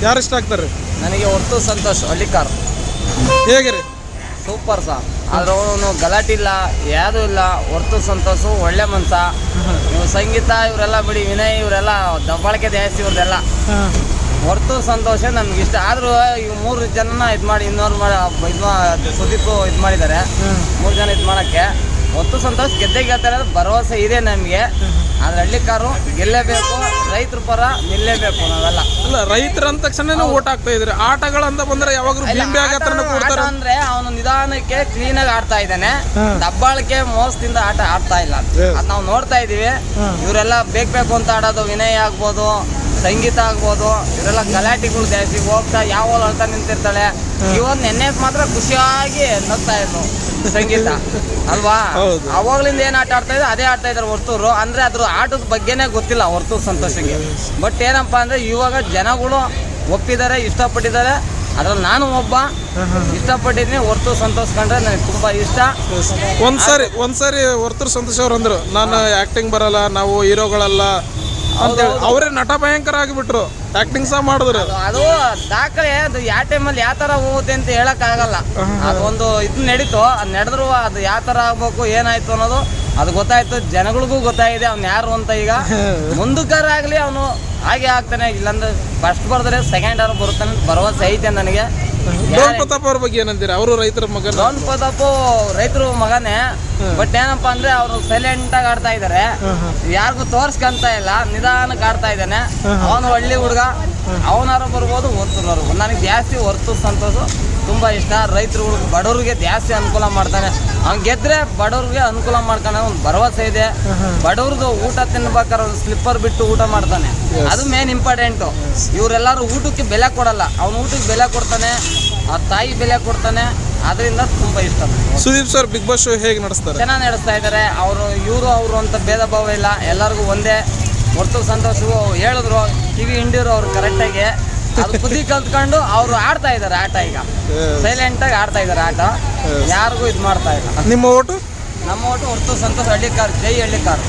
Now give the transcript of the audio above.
ಯಾರು ಇಷ್ಟ ಆಗ್ತಾರೆ? ನನಗೆ ಹೊರ್ತು ಸಂತೋಷ್ ಹಳ್ಳಿಕಾರ್ ಹೇಗೆ ರೀ? ಸೂಪರ್ ಸಾ. ಆದ್ರೆ ಅವನು ಗಲಾಟೆ ಇಲ್ಲ, ಯಾವುದು ಇಲ್ಲ. ಹೊರ್ತು ಸಂತೋಷು ಒಳ್ಳೆ ಮನ್ಸ. ಇವು ಸಂಗೀತ ಇವರೆಲ್ಲ ಬಿಡಿ, ವಿನಯ್ ಇವರೆಲ್ಲ ದಬ್ಬಾಳಿಕೆ ಜಾಸ್ತಿ ಇವ್ರದೆಲ್ಲ. ಹೊರ್ತು ಸಂತೋಷ ನಮ್ಗೆ ಇಷ್ಟ. ಆದರೂ ಇವು 3 ಜನನ ಇದು ಮಾಡಿ ಸುದೀಪ್ ಇದು ಮಾಡಿದ್ದಾರೆ. 3 ಜನ ಇದು ಮಾಡೋಕ್ಕೆ ಹೊತ್ತು ಸಂತೋಷ್ ಗೆದ್ದೇ ಗೆಲ್ತಾರೆ ಭರವಸೆ ಇದೆ ನಮಗೆ. ಆದ್ರೆ ಹಳ್ಳಿಕಾರು ಗೆಲ್ಲೇಬೇಕು, ರೈತರ ಪರ ನಿಲ್ಲೇಬೇಕು ನಾವೆಲ್ಲ. ಅಲ್ಲ, ರೈತರ ಅಂದ ತಕ್ಷಣ ಓಟ್ ಹಾಕ್ತಾ ಇದ್ರಿ. ಆಟಗಳಂತ ಬಂದ್ರೆ ಯಾವಾಗ್ಲೂ ಆಟ ಅಂದ್ರೆ ಅವನು ನಿಧಾನಕ್ಕೆ ಕ್ಲೀನ್ ಆಗಿ ಆಡ್ತಾ ಇದ್ದಾನೆ. ದಬ್ಬಾಳಿಕೆ ಮೋಸದಿಂದ ಆಟ ಆಡ್ತಾ ಇಲ್ಲ. ಅದ್ ನಾವು ನೋಡ್ತಾ ಇದೀವಿ. ಇವರೆಲ್ಲ ಬೇಕು ಅಂತ ಆಡೋದು. ವಿನಯ್ ಆಗ್ಬೋದು, ಸಂಗೀತ ಆಗ್ಬೋದು, ಇವರೆಲ್ಲ ಗಲಾಟೆಗಳು ಜಾಸ್ತಿ ಹೋಗ್ತಾ ಯಾವ ಅಳ್ತಾ ನಿಂತಿರ್ತಾಳೆ. ಇವತ್ತು ನೆನ್ನೆ ಮಾತ್ರ ಖುಷಿಯಾಗಿ ನಗ್ತಾ ಇದ್ರು ಸಂಗೀತ ಅಲ್ವಾ. ಅವಾಗ್ಲಿಂದ ಏನ್ ಆಟ ಆಡ್ತಾ ಇದ್ರು ಅದೇ ಆಡ್ತಾ ಇದಾರೆ ಹೊರ್ತೂರು. ಅಂದ್ರೆ ಅದ್ರ ಆಟದ ಬಗ್ಗೆನೇ ಗೊತ್ತಿಲ್ಲ ಹೊರ್ತೂರು ಸಂತೋಷಿಗೆ. ಬಟ್ ಏನಪ್ಪಾ ಅಂದ್ರೆ ಇವಾಗ ಜನಗಳು ಒಪ್ಪಿದ್ದಾರೆ, ಇಷ್ಟಪಟ್ಟಿದ್ದಾರೆ. ಅದ್ರಲ್ಲಿ ನಾನು ಒಬ್ಬ ಇಷ್ಟಪಟ್ಟಿದ್ದೀನಿ. ಹೊರ್ತೂರು ಸಂತೋಷ್ ಕಂಡ್ರೆ ನನಗೆ ತುಂಬಾ ಇಷ್ಟ. ಒಂದ್ಸರಿ ಹೊರ್ತೂರು ಸಂತೋಷ್ ಅವ್ರು ಅಂದ್ರು, ನಾನು ಆಕ್ಟಿಂಗ್ ಬರಲ್ಲ, ನಾವು ಹೀರೋಗಳಲ್ಲ ಅಂತೇಳಿ. ಅವರೇ ನಟ ಭಯಂಕರ ಆಗಿಬಿಟ್ರು, ಆಕ್ಟಿಂಗ್ ಸಹ ಮಾಡಿದ್ರು. ಅದು ದಾಖಲೆ. ಅದು ಯಾವ ಟೈಮಲ್ಲಿ ಯಾವ ತರ ಹೋಗುತ್ತೆ ಅಂತ ಹೇಳಕ್ ಆಗಲ್ಲ. ಅದೊಂದು ಇದು ನಡೀತು, ಅದು ನಡೆದ್ರು ಅದು ಯಾವ ತರ ಆಗ್ಬೇಕು ಏನಾಯ್ತು ಅನ್ನೋದು ಅದು ಗೊತ್ತಾಯ್ತು. ಜನಗಳಿಗೂ ಗೊತ್ತಾಗಿದೆ ಅವ್ನು ಯಾರು ಅಂತ. ಈಗ ಮುಂದಕ್ಕಾರ ಆಗ್ಲಿ ಅವನು ಹಾಗೆ ಆಗ್ತಾನೆ. ಇಲ್ಲಾಂದ್ರೆ ಫಸ್ಟ್ ಬರ್ದ್ರೆ ಸೆಕೆಂಡ್ ಆರ್ ಬರುತ್ತಾನೆ ಭರವಸೆ ಐತೆ ನನಗೆ. ಡ್ರೋನ್ ಪ್ರತಾಪ್ ಅವ್ರ ಬಗ್ಗೆ ಏನಂತೀರಾ? ಅವರು ರೈತರ ಮಗ. ಡ್ರೋನ್ ಪ್ರತಾಪ್ ರೈತರ ಮಗನೇ. ಬಟ್ ಏನಪ್ಪಾ ಅಂದ್ರೆ ಅವರು ಸೈಲೆಂಟ್ ಆಗಿ ಆಡ್ತಾ ಇದಾರೆ, ಯಾರಿಗೂ ತೋರ್ಸ್ಕೊಂತ ಇಲ್ಲ, ನಿಧಾನಕ್ಕೆ ಆಡ್ತಾ ಇದ್ದಾನೆ. ಅವನು ಹಳ್ಳಿ ಹುಡುಗ, ಅವನಾರು ಬರ್ಬೋದು, ಹೊರ್ತೂರವ್ರು. ನನಗೆ ಜಾಸ್ತಿ ಹೊರ್ತು ಸಂತೋಷ ತುಂಬಾ ಇಷ್ಟ. ರೈತರುಗಳಿಗೆ ಬಡವ್ರಿಗೆ ಜಾಸ್ತಿ ಅನುಕೂಲ ಮಾಡ್ತಾನೆ. ಅವ್ನು ಗೆದ್ರೆ ಬಡವ್ರಿಗೆ ಅನುಕೂಲ ಮಾಡ್ತಾನೆ, ಒಂದು ಭರವಸೆ ಇದೆ. ಬಡವ್ರದ್ದು ಊಟ ತಿನ್ಬೇಕಾದ್ರೆ ಸ್ಲಿಪ್ಪರ್ ಬಿಟ್ಟು ಊಟ ಮಾಡ್ತಾನೆ, ಅದು ಮೇನ್ ಇಂಪಾರ್ಟೆಂಟು. ಇವರೆಲ್ಲರೂ ಊಟಕ್ಕೆ ಬೆಲೆ ಕೊಡಲ್ಲ, ಅವ್ನು ಊಟಕ್ಕೆ ಬೆಲೆ ಕೊಡ್ತಾನೆ, ಆ ತಾಯಿ ಬೆಲೆ ಕೊಡ್ತಾನೆ. ಅದರಿಂದ ತುಂಬಾ ಇಷ್ಟ. Sudeep sir Bigg Boss show ಹೇಗೆ ನಡೆಸ್ತಾರೆ? ಚೆನ್ನಾಗಿ ನಡೆಸ್ತಾ ಇದ್ದಾರೆ. ಅವರು ಅಂತ ಭೇದ ಭಾವ ಇಲ್ಲ, ಎಲ್ಲರಿಗೂ ಒಂದೇ. ಹೊರ್ತು ಸಂತೋಷ ಹೇಳಿದ್ರು, ಕಿವಿ ಹಿಂಡಿರು ಅವ್ರು ಕರೆಕ್ಟಾಗಿ. ಅದು ಬುದ್ಧಿ ಕಲ್ತ್ಕೊಂಡು ಅವರು ಆಡ್ತಾ ಇದ್ದಾರೆ ಆಟ. ಈಗ ಸೈಲೆಂಟ್ ಆಗಿ ಆಡ್ತಾ ಇದ್ದಾರೆ ಆಟ, ಯಾರಿಗೂ ಇದು ಮಾಡ್ತಾ ಇಲ್ಲ. ನಿಮ್ಮ ಓಟು? ನಮ್ಮ ಓಟು ಹೊರ್ತು ಸಂತೋಷ್ ಹಳ್ಳಿಕಾರ್. ಜೈ ಹಳ್ಳಿಕಾರ್.